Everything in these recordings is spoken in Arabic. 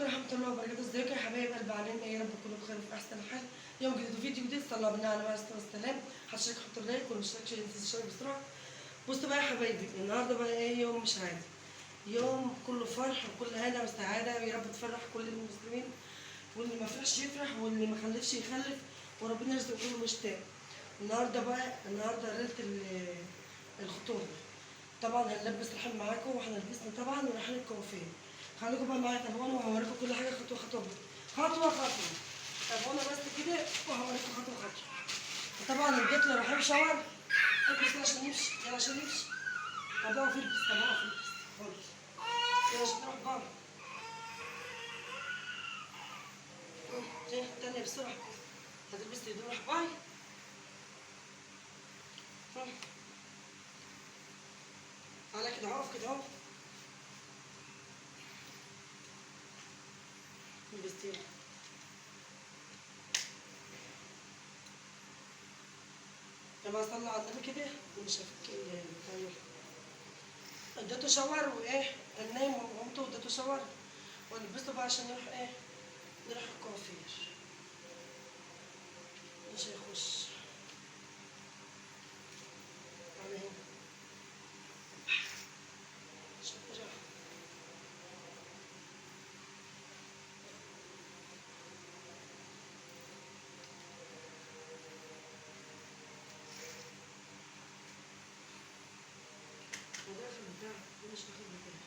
عليكم ورحمة الله وبركاته. ازيكم يا حبايب قلب عالم؟ يا رب تكونوا بخير وفي أحسن حال. يوم جديد وفيديو جديد. صلى الله بالنبي عليه الصلاة والسلام. هتشترك حط اللايك واللي مشتركش ينزل الاشتراك بسرعة. بصوا بقى يا حبايبي، النهارده بقى ايه؟ يوم مش عادي، يوم كله فرح وكل هنا وسعادة. يا رب تفرح كل المسلمين، واللي ما فرحش يفرح واللي ما خلفش يخلف، وربنا يرزق كل مشتاق. النهارده ليلة الخطوبة. طبعا هنلبس رحم معاكم وهنلبسنا طبعا ورايحين الكوافير. خليكم بقى معايا تابعونا وهوريكم كل حاجه خطوه خطوه خطوه خطوه. تابعونا بس كده وهوريكم خطوه خطوه. طبعا البيت اللي رايحين شاور البس كده عشان نمشي. يلا عشان نمشي. طب اقف البس، طب اقف البس خالص. يلا عشان نروح بره. تانية بسرعه. هتلبس هدوم روح باي. تعالى كده اقف كده اهو. لبست يلا. لما صلى على النبي كده مش هفك الطيور. اديته شاور وايه، كان نايم وقمت واديته شاور ولبسته بقى عشان نروح ايه، نروح الكوافير. مش هيخش. تعالى هنا. شاطرة. وده في البتاع مش واخد بتاع.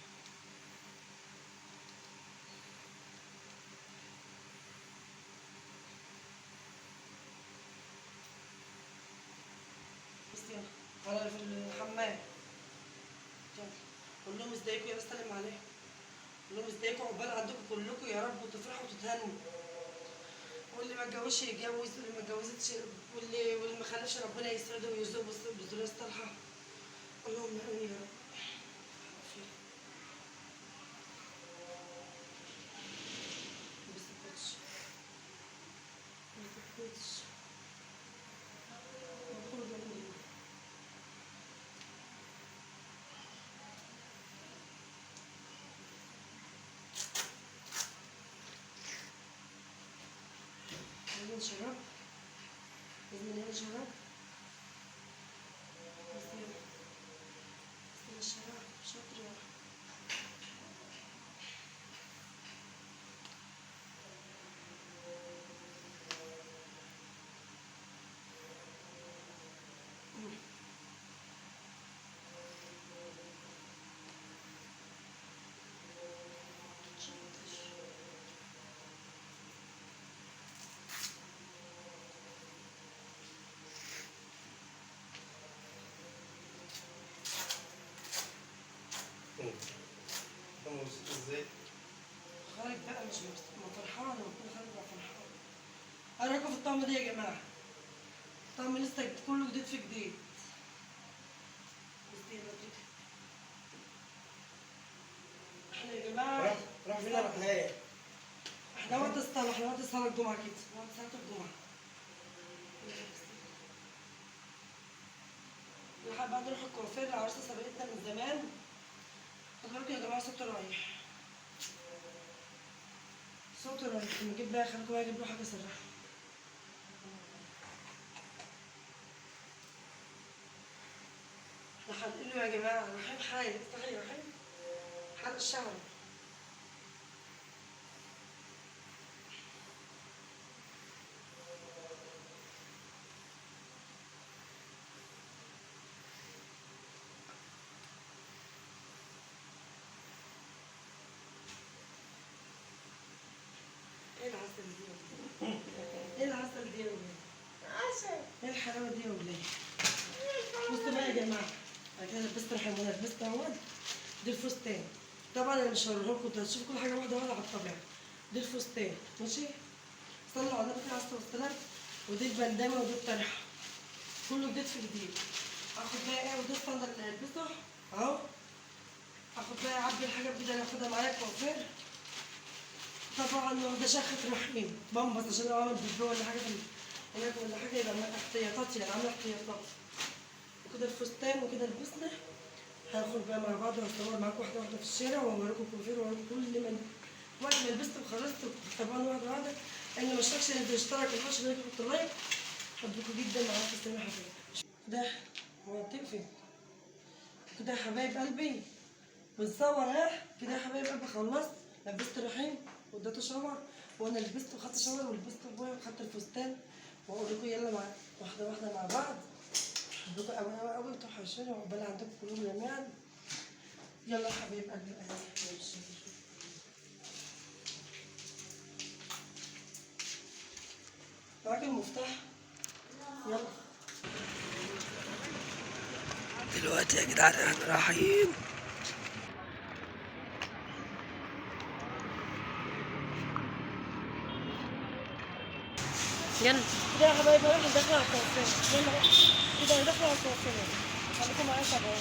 بس يلا على في الحمام. يلا قول لهم ازيكم، يلا سلم عليهم. قول لهم ازيكم، عقبال عندكم كلكم يا رب وتفرحوا وتتهنوا. واللي ما اتجوزش يتجوز، واللي ما اتجوزتش واللي ما خلفش ربنا يسعده ويرزقه بالذريه الصالحه. اللهم امين يا رب. ما بسكتش ما بسكتش. المفروض يعني عايزين شراب، لازم نعمل شراب. بس يلا بس الشراب شاطرة. ازاي؟ خارج بقى مش فرحانة، بكون خارج بقى فرحانة. ايه رأيكم في الطعم ده يا جماعة؟ الطعم لسه كله جديد في جديد. بس يلا كده. احنا يا جماعة راح فين راح نايم؟ احنا وقت الصلاة، احنا وقت الصلاة الجمعة كده، وقت صلاة الجمعة. لحد بقى نروح الكوافير. العروسة سبقتنا من زمان. خدوا بالكم يا جماعة صوته رايح. صوته رايح. نجيب بقى، خليكم بقى اجيب له حاجة سريعة. احنا هنقول له يا جماعة رحيم حي، افتحي رحيم حرق الشعر. ايه العسل دي يا ولاد؟ ايه العسل دي يا ولاد؟ عسل. ايه الحلاوة دي يا ولاد؟ بصوا بقى يا جماعة، انا كده لبست رحم وانا لبست اهوت. دي الفستان. طبعا انا مش هوريها لكم، انتوا هتشوفوا كل حاجة واحدة واحدة على الطبيعة. دي الفستان ماشي؟ صلوا على النبي عليه الصلاة والسلام. ودي البندانة ودي الطرحة. كله جديد في جديد. هاخد بقى ايه، ودي الصندل اللي هلبسه اهو. هاخد بقى اعبي الحاجة الجديدة اللي هاخدها معايا الكوافير. طبعا واخدة شخة رحيم بامبس عشان لو عمل بيبي ولا حاجة هناك ولا حاجة يبقى احتياطات، يعني عاملة احتياطات. وكده الفستان وكده لبسنا. هنخرج بقى مع بعض وهصور معاكم واحدة واحدة في الشارع وهوريكم الكوافير وهوريكم كل من وقت ما لبست وخلصت طبعا واحده واحده. اللي ما اشتركش ينزل يشترك الحوش ده يحط لايك. حبكم جدا معاكم تسلمي حبايبي. ده هو بتقفل كده يا حبايب قلبي. بنصور كده يا حبايب قلبي. خلصت لبست رحيم واديته شاور، وانا لبست وخدت شاور ولبست ابويا وخدت الفستان. واقول لكم يلا مع واحده واحده مع بعض. بحبكم قوي قوي قوي وتوحشوني وعقبال عندكم كلهم جميعا. يلا يا حبايب قلبي ماشي. معاك المفتاح يلا. دلوقتي يا جدعان احنا رايحين يلا كده يا حبايبي. احنا داخلين على الكوافير. يلا بقى كده داخلين على الكوافير. خليكم معايا طبعا.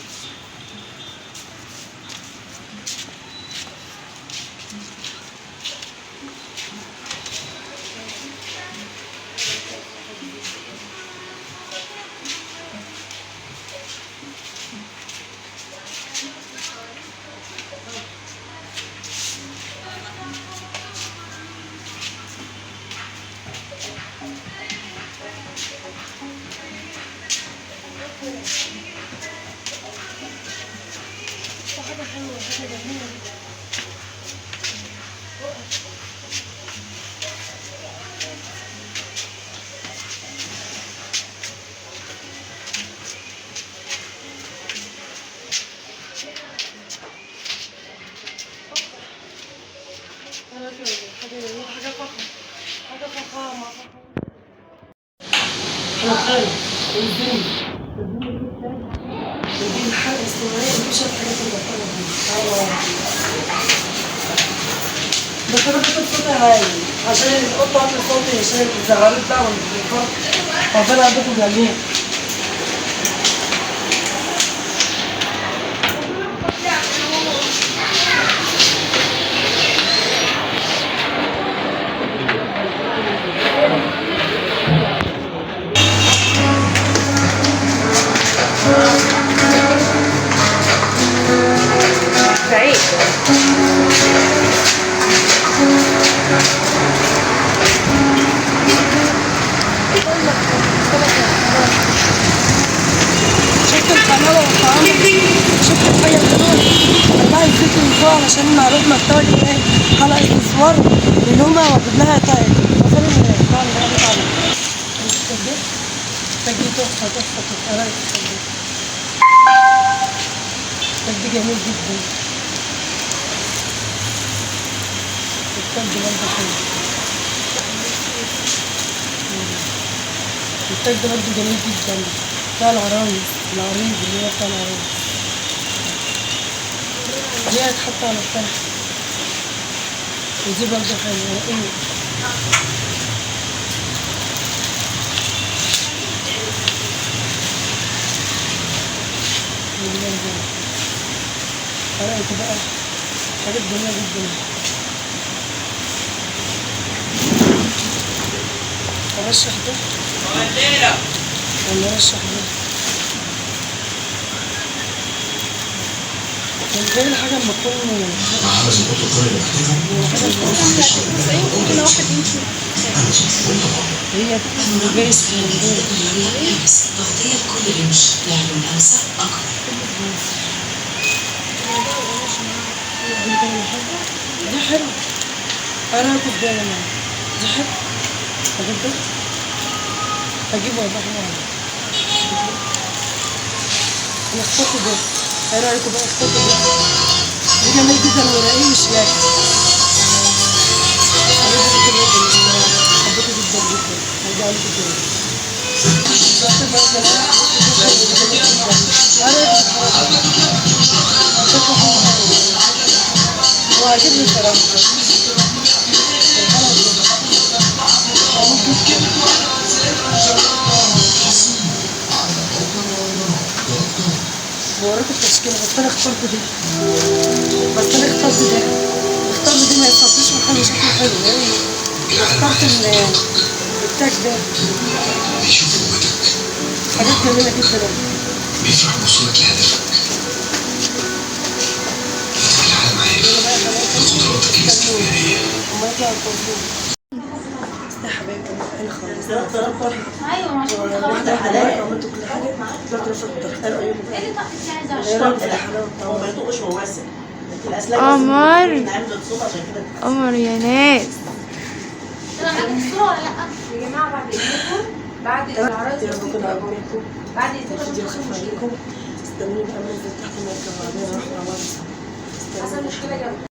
حاجة حلوة حاجة جميلة. حاجة فخمة حاجة فخامة. أنا خالد الدنيا ودي الحلقة الصغيرة مش الحاجات المبطلة دي. بس أنا بحب الصوت عالي عشان القطة عاملة صوتي عشان الزغاريت بقى والفرق. ربنا عندكم جميع. سعيد شفت الحلاوة والطعام. شفت الحاجة الحلوة. والله الفكر من فوق علشان معروض مكتبة ايه حلقة استثمار للهمة واخد لها تاج. وصل البتاع اللي بقى بتاعنا. التاج دي تحفة تحفة تحفة. رايك التاج دي جميل جدا. التاج برضه حلو. التاج ده برضه جميل جدا. بتاع العرايس العريض اللي هو بتاع العرايس دي هتحط على الطرح. ودي برضه حلوة ايه. فرقت بقى حاجات جميلة جدا. ارشح ده ولا ارشح ده؟ من غير الحاجة لما تكون هي بيس من غير ملابس تغطية كل رمش لعلو الأنسة أكبر. دي حلوة. أنا هاخد ده يا جماعة. دي حلوة. هجيب ده؟ هجيبه ولا حلوة؟ أنا اخترت ده. ايه رأيكم بقى؟ اخترت ده. دي جميل جدا ورقيق مش لاكي. حبيته جدا جدا. هرجع لكم تاني. هو عاجبني الصراحة. بوريك التشكيلة بس أنا اخترت دي. اخترت دي ما يتصدقش وحلو شكله حلو يعني. اخترت التاج ده. بيشوف قوتك. حاجات جميلة جدا. بيفرح بوصولك لهدفك. ادخل العالم عارف بقدراتك الاستثنائية. فيها الطابور. بس يا حبايبي انا خالص. ايوه عشان واحدة واحدة عملت كل حاجة. دلوقتي رفضت الطرحان ايه اللي طاقتك عايزه ايه اشرب؟ رأيك في الحلاوة هو ما والطعم؟ يطقش وهو واسع. الاسلاك قمر. نعمل الصوت عشان كده. قمر يا ناس. طلع معاك الصوره ولا لا؟ يا جماعه بعد اذنكم بعد العرايس يا رب كده عجبكم. بعد اذنكم الفيديو خفيف عليكم. استنوني بقى منزل تحت المركب بعدين نروح مع بعض. حصل مشكله جنب